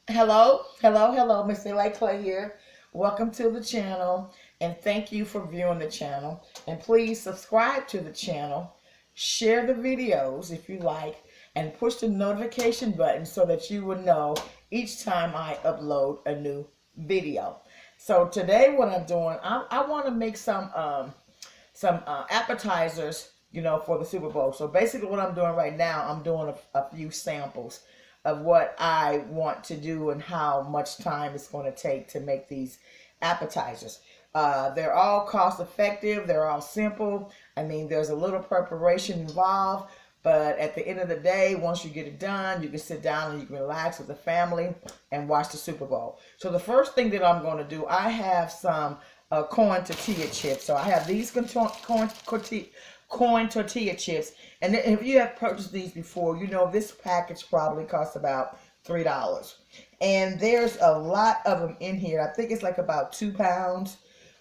Hello, Miss Eli Clay here. Welcome to the channel and thank you for viewing the channel. And please subscribe to the channel, share the videos if you like, and push the notification button so that you will know each time I upload a new video. So today what I'm doing, I want to make some appetizers, for the Super Bowl. So basically what I'm doing right now, I'm doing a few samples of what I want to do and how much time it's going to take to make these appetizers. They're all cost effective. They're all simple. I mean, there's a little preparation involved, but at the end of the day, once you get it done, you can sit down and you can relax with the family and watch the Super Bowl. So the first thing that I'm going to do, I have some corn tortilla chips. So I have these corn tortilla chips. And if you have purchased these before, you know this package probably costs about $3. And there's a lot of them in here. I think it's like about 2 pounds.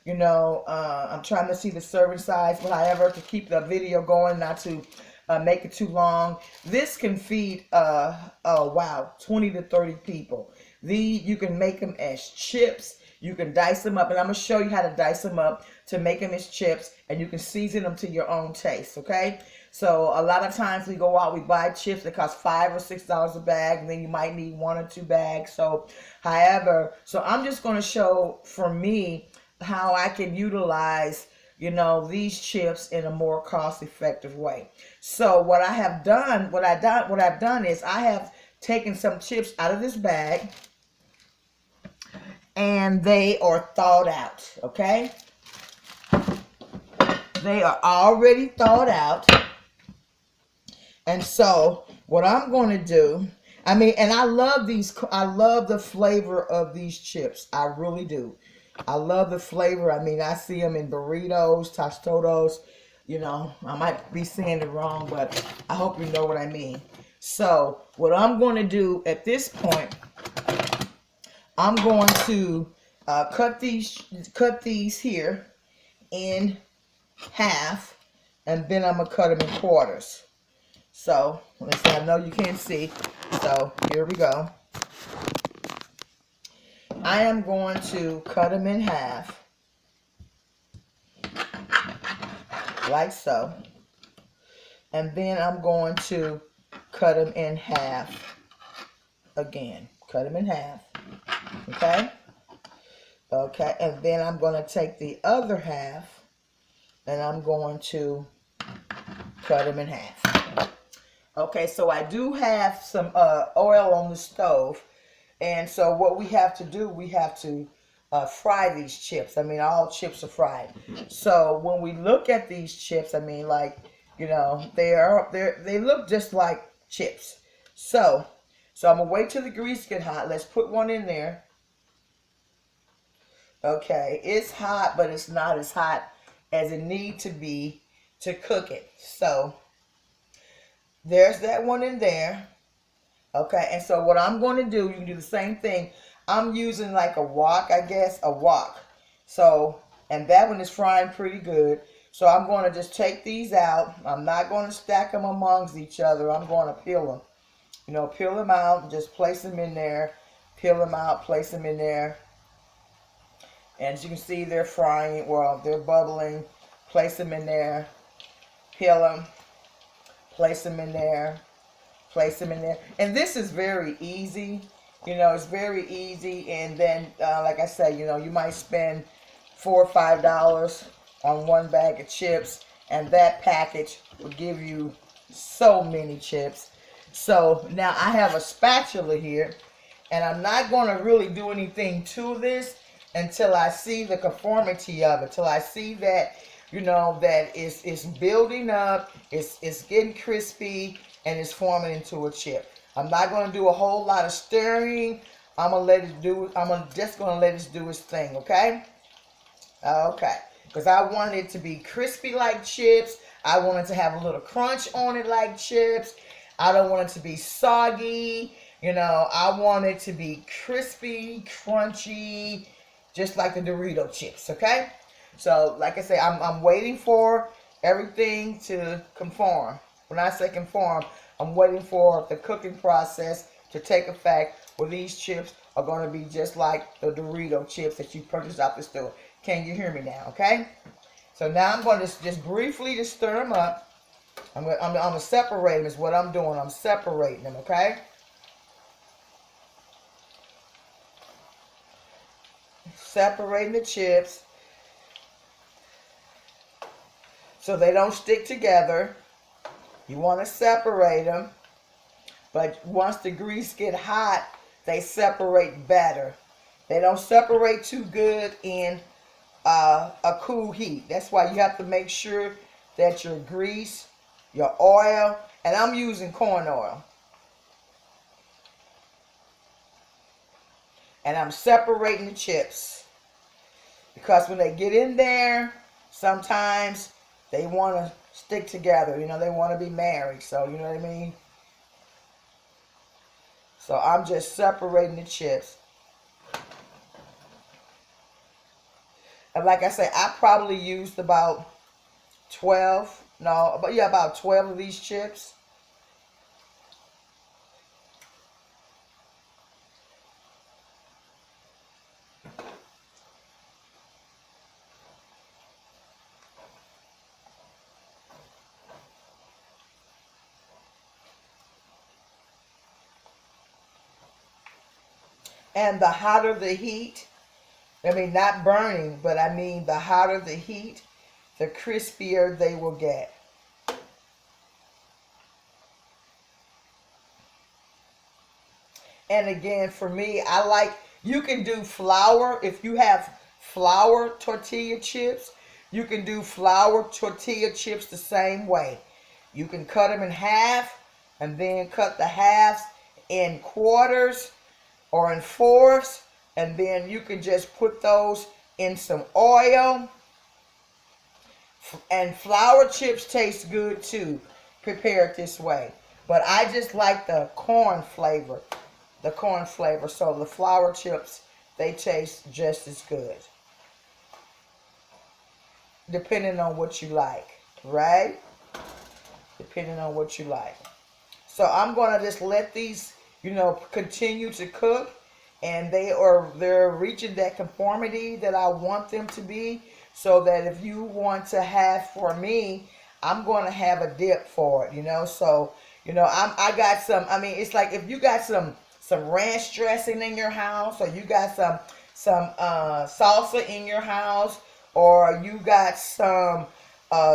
I'm trying to see the serving size, but however, to keep the video going, not to make it too long. This can feed, 20 to 30 people. You can make them as chips. You can dice them up, and I'm going to show you how to dice them up to make them as chips, and you can season them to your own taste, okay? So a lot of times we go out, we buy chips that cost $5 or $6 a bag, and then you might need 1 or 2 bags. So I'm just going to show, for me, how I can utilize these chips in a more cost-effective way. So what I've done is I have taken some chips out of this bag, and they are thawed out, okay? They are already thawed out. And so what I'm going to do, and I love the flavor of these chips. I really do. I love the flavor. I see them in burritos, tostados. I might be saying it wrong, but I hope you know what I mean. So what I'm going to do at this point, I'm going to cut these here in half, and then I'm going to cut them in quarters. So, let's see, I know you can't see, so here we go. I am going to cut them in half, like so. And then I'm going to cut them in half again. Cut them in half. Okay? Okay, and then I'm going to take the other half and I'm going to cut them in half. Okay, so I do have some oil on the stove. And so what we have to do, we have to fry these chips. All chips are fried. So when we look at these chips, they look just like chips. So I'm going to wait till the grease get hot. Let's put one in there. Okay, it's hot, but it's not as hot as it needs to be to cook it. So there's that one in there. Okay, and so what I'm going to do, you can do the same thing. I'm using like a wok, a wok. So, and that one is frying pretty good. So I'm going to just take these out. I'm not going to stack them amongst each other. I'm going to peel them. Peel them out and just place them in there. Peel them out, place them in there. And as you can see, they're frying, they're bubbling. Place them in there. Peel them. Place them in there. Place them in there. And this is very easy. It's very easy. And then, like I said, you might spend $4 or $5 on one bag of chips. And that package will give you so many chips. So now I have a spatula here. And I'm not going to really do anything to this until I see the conformity of it. Till I see that, that it's building up, it's getting crispy, and it's forming into a chip. I'm not going to do a whole lot of stirring. I'm just going to let it do its thing, okay? Okay. Because I want it to be crispy like chips. I want it to have a little crunch on it like chips. I don't want it to be soggy. I want it to be crispy, crunchy, just like the Dorito chips, okay? So, like I say, I'm waiting for everything to conform. When I say conform, I'm waiting for the cooking process to take effect, where these chips are going to be just like the Dorito chips that you purchased out the store. Can you hear me now? Okay. So now I'm going to just briefly just stir them up. I'm going to separate them is what I'm doing. I'm separating them, okay? Separating the chips so they don't stick together. You want to separate them, but once the grease get hot, they separate better. They don't separate too good in a cool heat. That's why you have to make sure that your grease, your oil, and I'm using corn oil, and I'm separating the chips, because when they get in there, sometimes they want to stick together. You know, they want to be married. So, you know what I mean? So I'm just separating the chips. And like I say, I probably used about 12, no, but yeah, about 12 of these chips. And the hotter the heat, I mean, not burning, but I mean the hotter the heat, the crispier they will get. And again, for me, I like, you can do flour. If you have flour tortilla chips, you can do flour tortilla chips the same way. You can cut them in half and then cut the halves in quarters or in fourths, and then you can just put those in some oil. And flour chips taste good too, prepared this way. But I just like the corn flavor. So the flour chips, they taste just as good, depending on what you like, right? Depending on what you like. So I'm going to just let these, you know, continue to cook, and they're reaching that conformity that I want them to be, so that if you want to have, for me, I'm going to have a dip for it, you know. So, you know, I got some, I mean, it's like if you got some ranch dressing in your house, or you got some salsa in your house, or you got some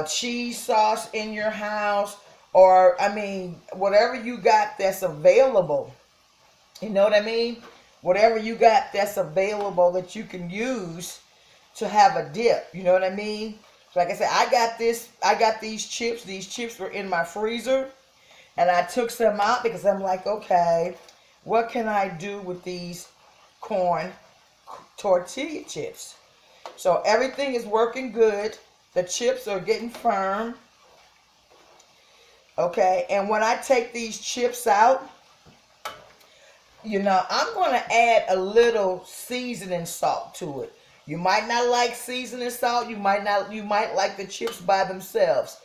cheese sauce in your house, or I mean, whatever you got that's available, you know what I mean? Whatever you got that's available that you can use to have a dip, you know what I mean? Like I said, I got these chips. These chips were in my freezer, and I took some out because I'm like, okay, what can I do with these corn tortilla chips? So everything is working good. The chips are getting firm. Okay, and when I take these chips out, you know, I'm going to add a little seasoning salt to it. You might not like seasoning salt. You might like the chips by themselves.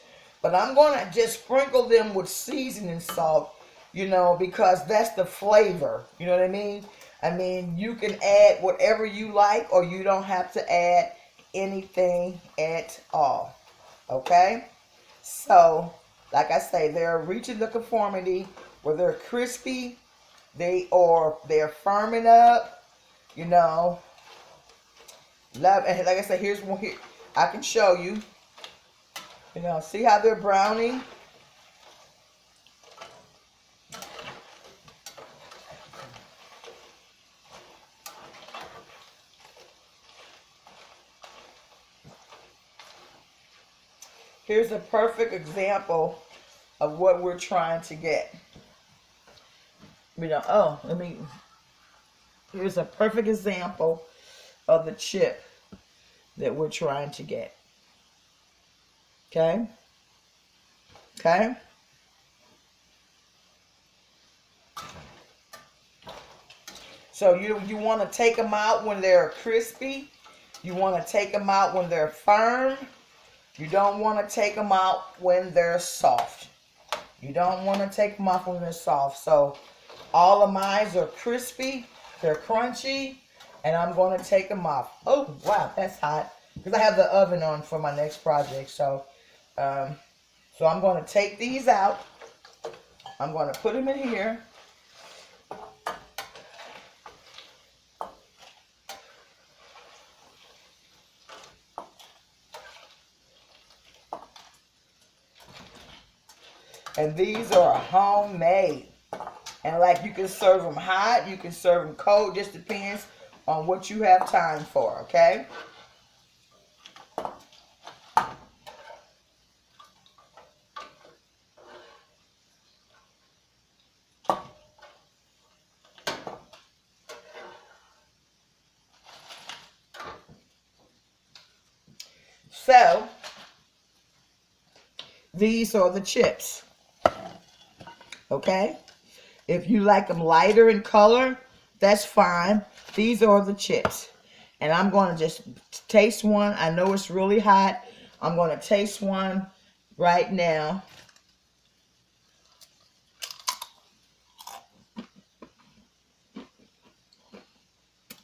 But I'm going to just sprinkle them with seasoning salt, you know, because that's the flavor. You know what I mean? I mean, you can add whatever you like, or you don't have to add anything at all. Okay? So, like I say, they're reaching the conformity where they're crispy. They're firming up, you know. Love, and like I said, here's one here. I can show you. You know, see how they're browning? Here's a perfect example of what we're trying to get. You know, here's a perfect example of the chip that we're trying to get. Okay? Okay? So you want to take them out when they're crispy. You want to take them out when they're firm. You don't want to take them out when they're soft. You don't want to take them off when they're soft. So, All of mine are crispy. They're crunchy. And I'm going to take them off. Oh, wow, that's hot. Because I have the oven on for my next project. So I'm going to take these out. I'm going to put them in here. And these are homemade. And like, you can serve them hot, you can serve them cold, just depends on what you have time for, okay? So, these are the chips, okay? If you like them lighter in color, that's fine. These are the chips. And I'm going to just taste one. I know it's really hot. I'm going to taste one right now.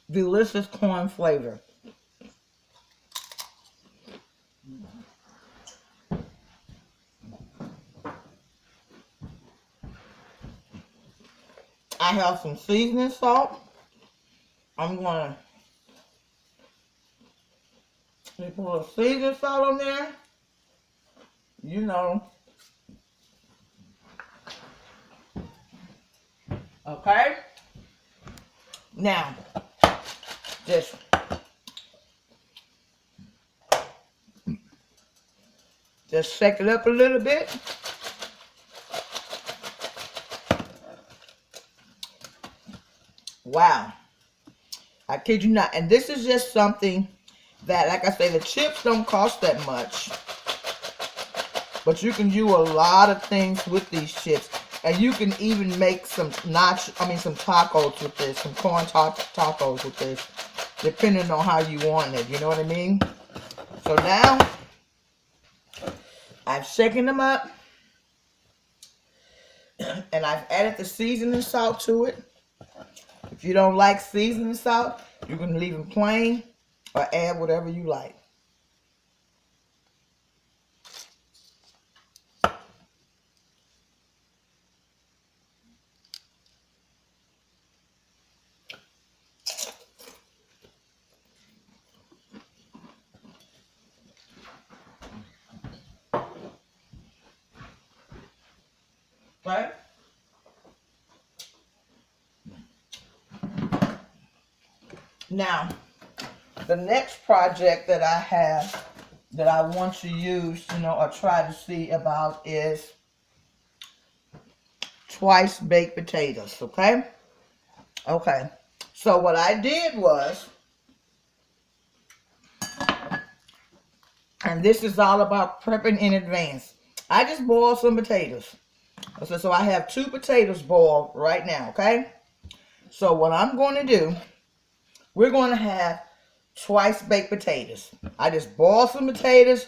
Delicious corn flavor. I have some seasoning salt. I'm going to put a little seasoning salt on there. You know. Okay? Now, just shake it up a little bit. Wow. I kid you not. And this is just something that, like I say, the chips don't cost that much. But you can do a lot of things with these chips. And you can even make some some tacos with this. Some corn tacos with this. Depending on how you want it. You know what I mean? So now, I've shaken them up. And I've added the seasoning salt to it. If you don't like seasoning salt, you can leave them plain or add whatever you like. Right? Now, the next project that I have that I want to use, or try to see about is twice baked potatoes, okay? Okay. So what I did was, and this is all about prepping in advance. I just boiled some potatoes. So I have 2 potatoes boiled right now, okay? So what I'm going to do, we're going to have twice baked potatoes. I just boiled some potatoes.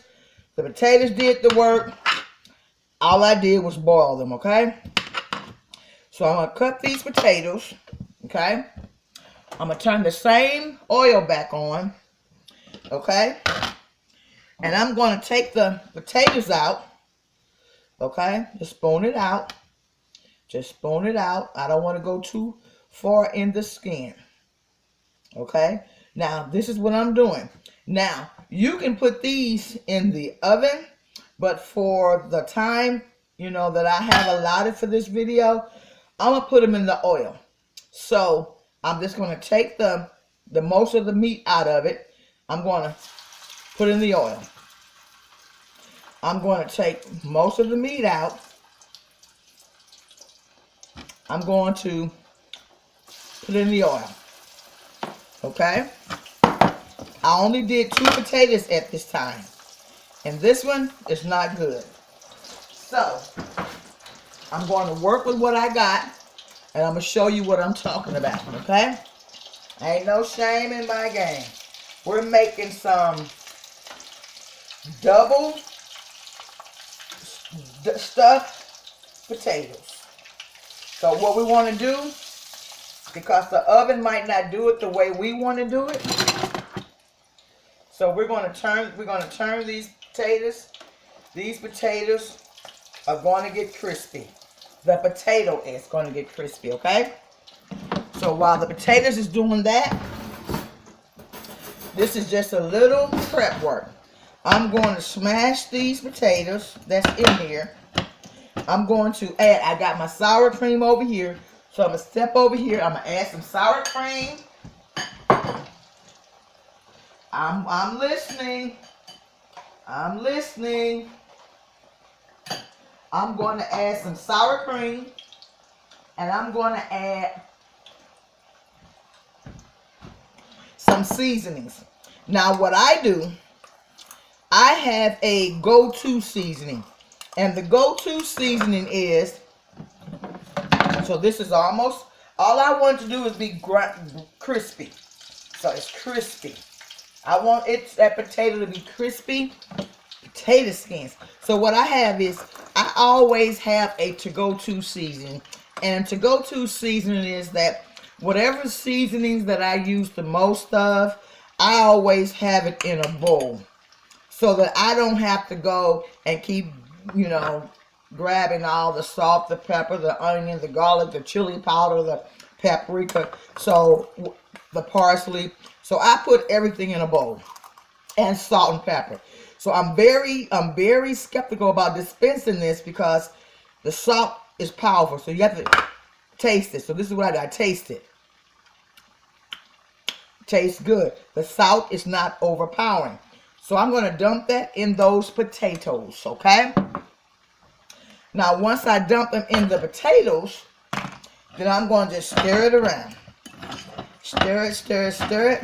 The potatoes did the work. All I did was boil them, okay? So I'm going to cut these potatoes, okay? I'm going to turn the same oil back on, okay? And I'm going to take the potatoes out, okay? Just spoon it out. Just spoon it out. I don't want to go too far in the skin. Okay? Now, this is what I'm doing. Now, you can put these in the oven, but for the time, that I have allotted for this video, I'm going to put them in the oil. So, I'm just going to take the most of the meat out of it. I'm going to put in the oil. I'm going to take most of the meat out. I'm going to put in the oil. Okay? I only did 2 potatoes at this time. And this one is not good. So, I'm going to work with what I got. And I'm going to show you what I'm talking about. Okay? Ain't no shame in my game. We're making some double stuffed potatoes. So what we want to do, because the oven might not do it the way we want to do it, so we're going to turn these potatoes. These potatoes are going to get crispy. The potato is going to get crispy, okay? So while the potatoes is doing that, this is just a little prep work. I'm going to smash these potatoes that's in here. I'm going to add, I got my sour cream over here. So I'm going to step over here. I'm going to add some sour cream. I'm listening. I'm listening. I'm going to add some sour cream. And I'm going to add some seasonings. Now what I do, I have a go-to seasoning. And the go-to seasoning is, so this is almost, all I want to do is be crispy. So it's crispy. I want that potato to be crispy. Potato skins. So what I have is, I always have a to-go-to seasoning. And to-go-to seasoning is that whatever seasonings that I use the most of, I always have it in a bowl. So that I don't have to go and keep, you know, grabbing all the salt, the pepper, the onion, the garlic, the chili powder, the paprika, so the parsley. So I put everything in a bowl, and salt and pepper. So I'm very skeptical about dispensing this because the salt is powerful. So you have to taste it. So this is what I do. I taste it. Tastes good. The salt is not overpowering. So I'm going to dump that in those potatoes, okay? Now, once I dump them in the potatoes, then I'm going to just stir it around. Stir it, stir it, stir it.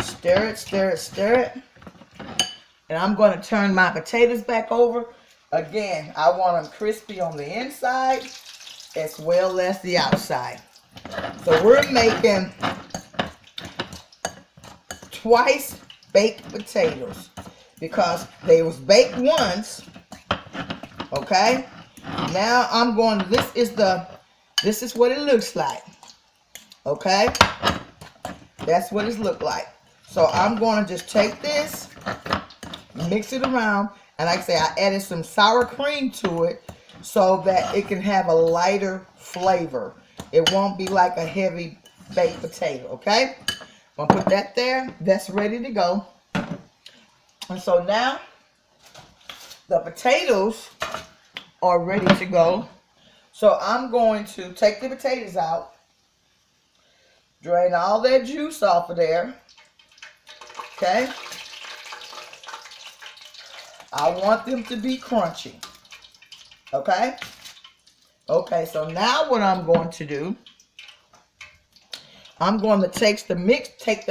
Stir it, stir it, stir it. And I'm going to turn my potatoes back over. Again, I want them crispy on the inside as well as the outside. So we're making twice baked potatoes because they was baked once. Okay, now I'm going, this is what it looks like. Okay, that's what it looked like. So I'm going to just take this, mix it around, and like I say, I added some sour cream to it so that it can have a lighter flavor. It won't be like a heavy baked potato, okay? I'm going to put that there. That's ready to go. And so now the potatoes are ready to go. So I'm going to take the potatoes out, drain all that juice off of there, okay? I want them to be crunchy, okay? Okay, so now what I'm going to do, I'm going to take the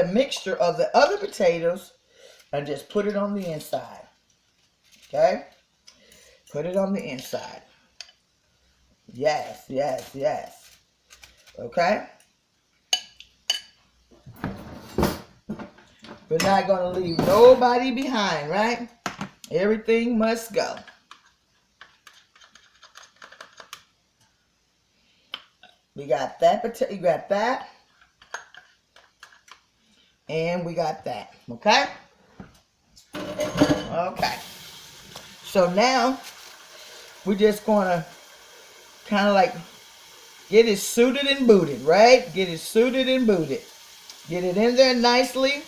mixture of the other potatoes and just put it on the inside. Okay? Put it on the inside. Yes, yes, yes. Okay? We're not going to leave nobody behind, right? Everything must go. We got that potato, you got that. And we got that, okay? Okay. So now, we're just going to kind of like get it suited and booted, right? Get it suited and booted. Get it in there nicely.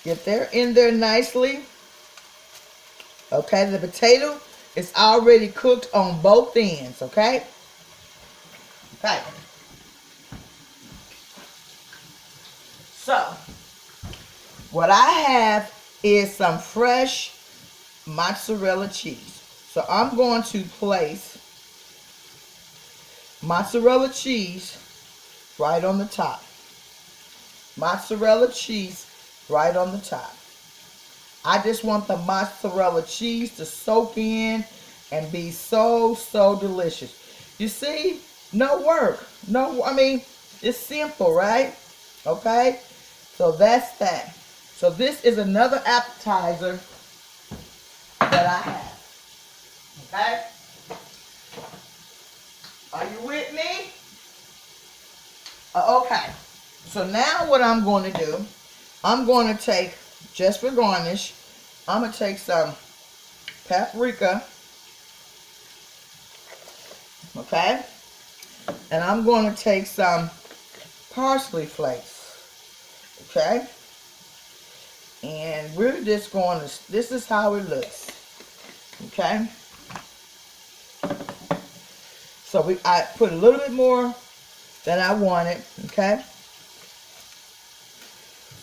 Get there in there nicely. Okay, the potato is already cooked on both ends, okay? Okay. So, what I have is some fresh mozzarella cheese. So I'm going to place mozzarella cheese right on the top. Mozzarella cheese right on the top. I just want the mozzarella cheese to soak in and be so, so delicious. You see? No work. No, I mean, it's simple, right? Okay? So that's that. So this is another appetizer that I have. Okay? Are you with me? Okay. So now what I'm going to do, I'm going to take, just for garnish, I'm going to take some paprika, okay? And I'm going to take some parsley flakes, okay? And we're just going to, this is how it looks, okay? So I put a little bit more than I wanted, okay?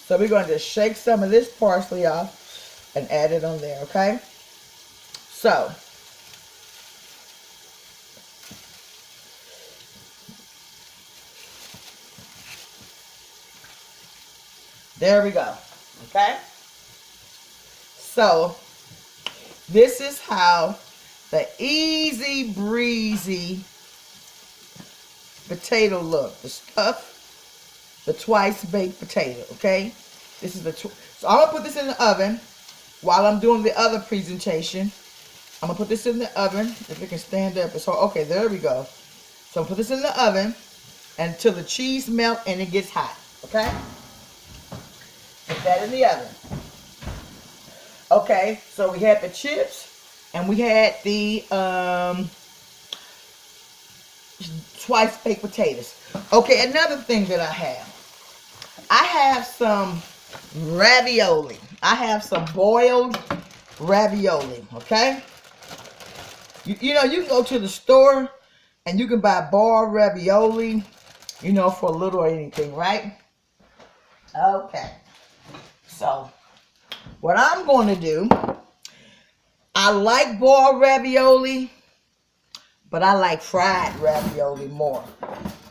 So we're going to just shake some of this parsley off and add it on there, okay? So, there we go, okay? So, this is how the easy breezy potato look. The stuff, the twice baked potato, okay? This is so I'm gonna put this in the oven while I'm doing the other presentation. I'm gonna put this in the oven if it can stand up. So okay, there we go. So I'm gonna put this in the oven until the cheese melts and it gets hot, okay? Put that in the oven. Okay, so we had the chips and we had the twice baked potatoes. Okay, another thing that I have some ravioli. I have some boiled ravioli, okay? You know, you can go to the store and you can buy boiled ravioli, you know, for a little or anything, right? Okay. So, what I'm going to do, I like boiled ravioli, but I like fried ravioli more.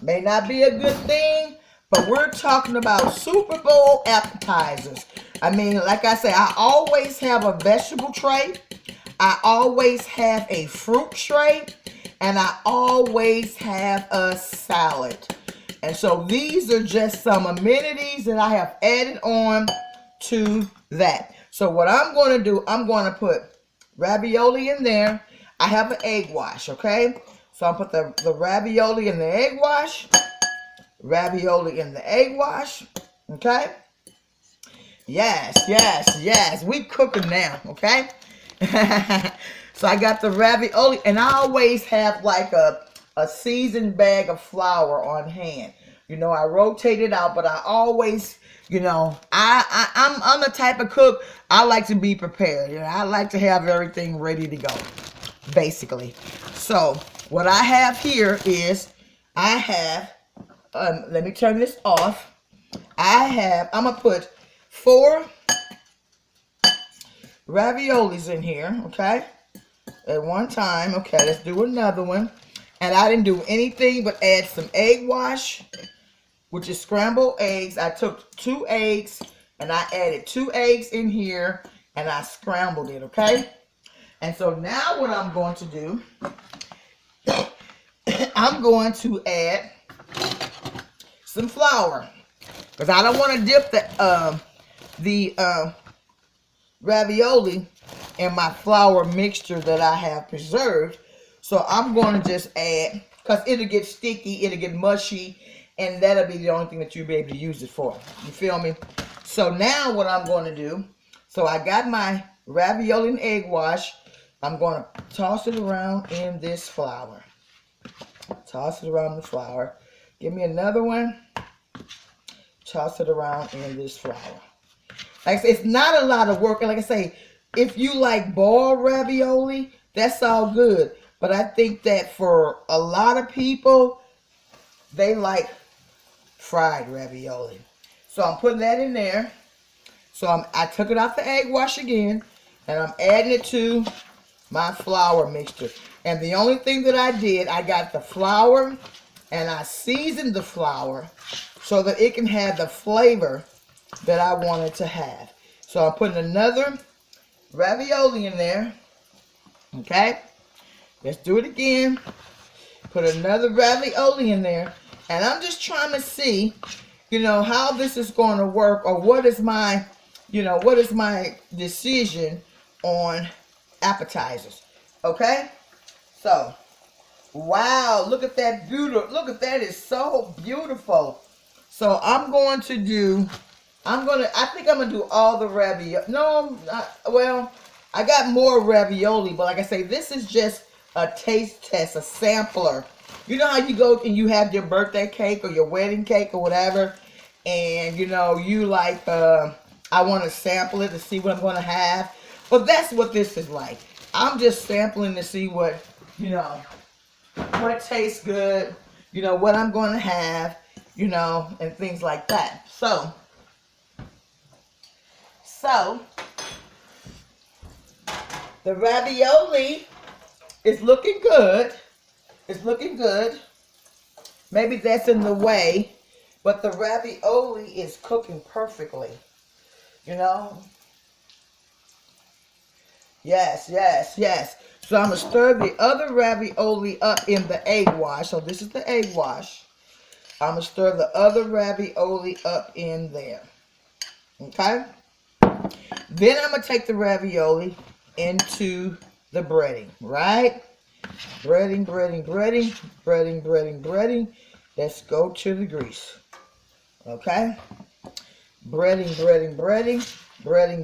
May not be a good thing, but we're talking about Super Bowl appetizers. I mean, like I say, I always have a vegetable tray. I always have a fruit tray. And I always have a salad. And so these are just some amenities that I have added on to that. So what I'm going to do, I'm going to put ravioli in there. I have an egg wash, okay? So I'll put the ravioli in the egg wash. Ravioli in the egg wash, okay? Yes, yes, yes. We cooking now, okay? So I got the ravioli, and I always have like a seasoned bag of flour on hand. You know, I rotate it out, but I always, you know, I'm the type of cook, I like to be prepared. You know, I like to have everything ready to go, basically. So what I have here is, I have, let me turn this off. I'm going to put 4 raviolis in here, okay? At one time. Okay, let's do another one. And I didn't do anything but add some egg wash, which is scrambled eggs. I took 2 eggs and I added 2 eggs in here and I scrambled it, okay? And so now what I'm going to do, I'm going to add some flour, because I don't want to dip the ravioli in my flour mixture that I have preserved. So I'm going to just add, because it'll get sticky, it'll get mushy, and that'll be the only thing that you'll be able to use it for. You feel me? So now what I'm going to do, so I got my ravioli and egg wash. I'm going to toss it around in this flour. Toss it around the flour. Give me another one. Toss it around in this flour. Like I say, it's not a lot of work. And like I say, if you like boiled ravioli, that's all good. But I think that for a lot of people, they like fried ravioli. So I'm putting that in there. So I took it off the egg wash again, and I'm adding it to my flour mixture. And the only thing that I did, I got the flour and I seasoned the flour so that it can have the flavor that I want it to have. So I'm putting another ravioli in there. Okay? Let's do it again. Put another ravioli in there. And I'm just trying to see, you know, how this is going to work, or what is my, you know, what is my decision on appetizers. Okay? So, Wow, look at that beautiful. Look at that, it's so beautiful. So I'm going to do, I think I'm going to do all the ravioli. No, well, I got more ravioli, but like I say, this is just a taste test, a sampler. You know how you go and you have your birthday cake or your wedding cake or whatever, and you know, you like, I want to sample it to see what I'm going to have. But that's what this is like. I'm just sampling to see what, you know, what tastes good, you know, what I'm going to have, you know, and things like that. So the ravioli is looking good. It's looking good. Maybe that's in the way, but the ravioli is cooking perfectly, you know. Yes, yes, yes. So I'm going to stir the other ravioli up in the egg wash. So this is the egg wash. I'm going to stir the other ravioli up in there. Okay? Then I'm going to take the ravioli into the breading, right? Breading, breading, breading, breading, breading, breading. Let's go to the grease. Okay? Breading, breading, breading, breading.